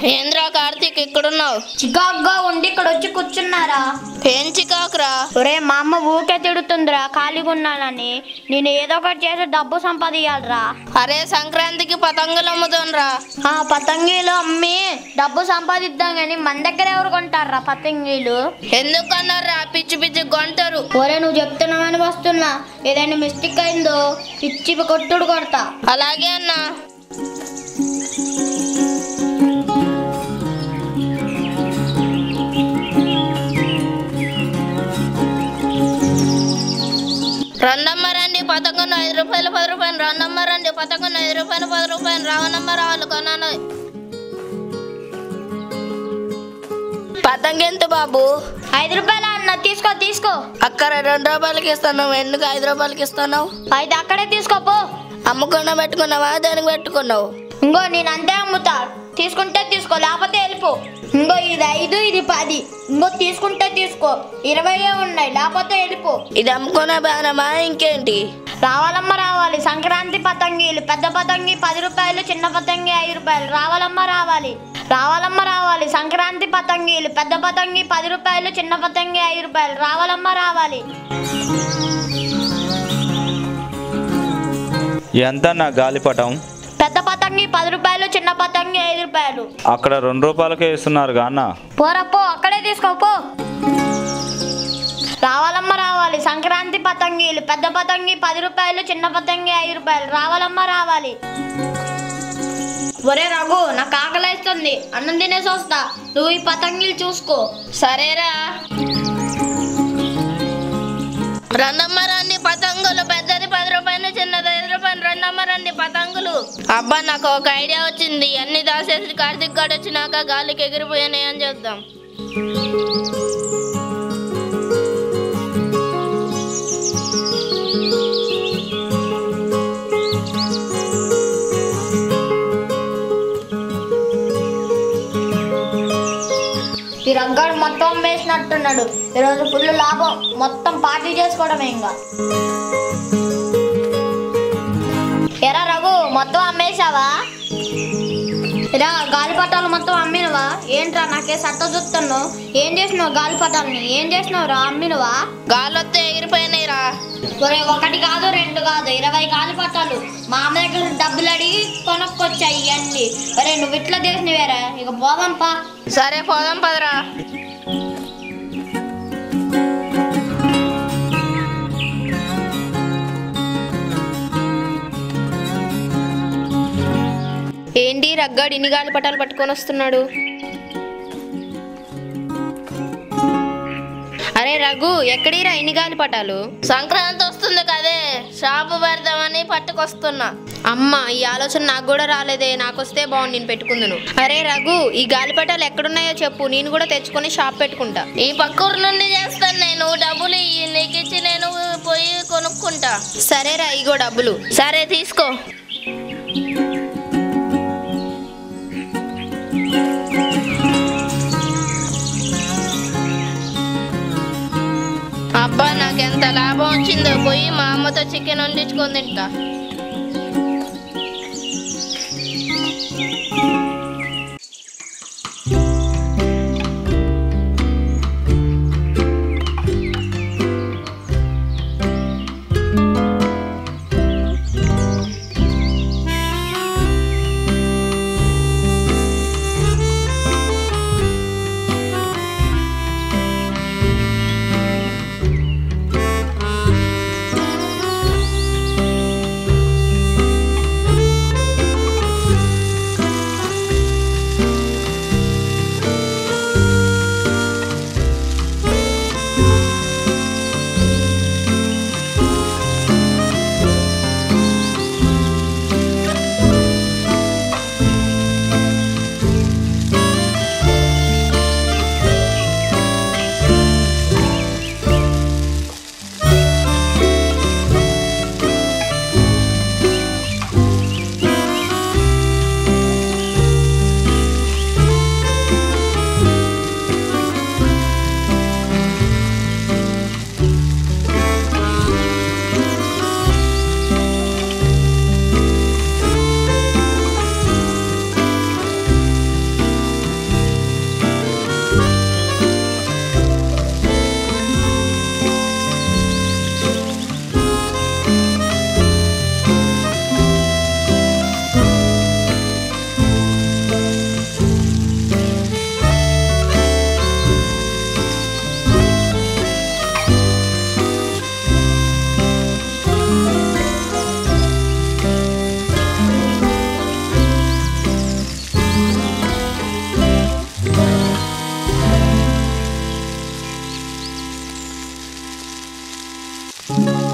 ఏంద్రా కార్తీక్ ఇక్కడున్నావు? చికాకుగా ఉండి ఇక్కడ వచ్చి కూర్చున్నారా? ఏం చికాకురా? ఒరే మా అమ్మ ఊకే తిడుతుందిరా ఖాళీగా ఉన్నానని. నేను ఏదో ఒకటి చేసి డబ్బు సంపాదించాలిరా. అరే సంక్రాంతికి పతంగులు అమ్ముతుండ్రా. పతంగీలు అమ్మి డబ్బు సంపాదిద్దాం గాని మన దగ్గర ఎవరు కొంటారా పతంగీలు? ఎందుకన్నారా? పిచ్చి పిచ్చి కొంటారు. ఒరే నువ్వు చెప్తున్నావని వస్తున్నా. ఏదైనా మిస్టేక్ అయిందో పిచ్చి కొట్టుడు కొడతా. అలాగే అన్నా. రెండమ్మ రండి పతంగులు 5 రూపాయలు 10 రూపాయలు. రెండమ్మ రండి పతంగులు 5 రూపాయలు 10 రూపాయలు. రావనమ్మ రావాలి కొన్నాను. పతంగ ఎంత బాబు? 5 రూపాయలు అన్న. తీసుకో తీసుకో. అక్కడ 2 రూపాయలకి ఇస్తున్నావు, ఎందుకు 5 రూపాయలకి ఇస్తున్నావు? అయితే అక్కడే తీసుకోపో. అమ్ముకున్నా పెట్టుకున్నావా? దానికి పెట్టుకున్నావు? ఇంకో నేను అంతే అమ్ముతా. తీసుకుంటే తీసుకో, లేకపోతే వెళ్ళిపో. ఇంకో ఇది 5 ఇది 10. ఇంకో తీసుకుంటే తీసుకో. 20 ఉన్నాయి, లేకపోతే వెళ్ళిపో. ఇది అమ్ముకున్నా బానమా? ఇంకేంటి? రావాలమ్మ రావాలి. సంక్రాంతి పతంగీలు. పెద్ద పతంగి 10 రూపాయలు, చిన్న పతంగి 5 రూపాయలు. రావాలమ్మ రావాలి. రావాలమ్మ రావాలి. సంక్రాంతి పతంగీలు. పెద్ద పతంగి 10 రూపాయలు, చిన్న పతంగి 5 రూపాయలు. రావాలమ్మ రావాలి. ఎంత నా గాలిపటం? పెద్ద పతంగి 10 రూపాయలు, చిన్న పతంగి 5 రూపాయలు. అక్కడ 2 రూపాయలకే ఇస్తున్నారు అన్న. పోరపో, అక్కడే తీసుకోపో. రావాలమ్మ రావాలి. సంక్రాంతి పతంగీలు. పెద్ద పతంగి 10 రూపాయలు, చిన్న పతంగి 5 రూపాయలు. రావాలమ్మ రావాలి. ఒరే రఘు, నాకు ఆకలేస్తుంది, అన్నం తినేసి వస్తా. నువ్వు ఈ పతంగిలు చూసుకో. సరేరా. రెండమ్మ రండి పతంగులు. పెద్దది 10 రూపాయలు, చిన్నది 5 రూపాయలు. రెండమ్మ రండి పతంగులు. అబ్బా నాకు ఒక ఐడియా వచ్చింది. అన్ని దాసేసి కార్తీక్ గారు వచ్చినాక గాలికి ఎగిరిపోయానే అని చెప్దాం. ఈ రంగాడు మొత్తం వేసినట్టున్నాడు. ఈరోజు ఫుల్ లాభం. మొత్తం పార్టీ చేసుకోవడమే. ఇంకా ఎరా రఘు, మొత్తం అమ్మేశావా? ఇలా గాలిపటాలు మొత్తం అమ్మినవా? ఏంట్రా నాకే సట్ట చూస్తున్నావు? ఏం చేసినావు గాలిపటాలని? ఏం చేసినావు రా? అమ్మినవా? గాలొత్తే ఎగిరిపోయినాయిరా. ఒరే 1 కాదు 2 కాదు 20 గాలిపటాలు. మా అమ్మ దగ్గర డబ్బులు అడిగి కొనుక్కొచ్చాయి ఇవన్నీ. ఒరే నువ్వు ఇట్లా చేసినవేరా. ఇక పోదాంపా. సరే పోదాం పదరా. ఏంటి రగ్గాడు ఇన్ని గాలిపటాలు పట్టుకొని వస్తున్నాడు? అరే రఘు, ఎక్కడిరా ఇన్ని గాలిపటాలు? సంక్రాంతి వస్తుంది కదే, షాపు పెడదామని పట్టుకొస్తున్నా. అమ్మ, ఈ ఆలోచన నాకు కూడా రాలేదే. నాకు వస్తే బాగుంది, నేను పెట్టుకుందును. అరే రఘు, ఈ గాలిపటాలు ఎక్కడున్నాయో చెప్పు, నేను కూడా తెచ్చుకొని షాప్ పెట్టుకుంటా. ఈ పక్కూరు నుండి చేస్తాను నేను. డబ్బులు నీకు ఇచ్చి నేను పోయి కొనుక్కుంటా. సరేరా, ఇగో డబ్బులు. సరే తీసుకో. అబ్బా నాకెంత లాభం వచ్చిందో. పోయి మా అమ్మతో చికెన్ వండించుకొని తింటా. Thank you.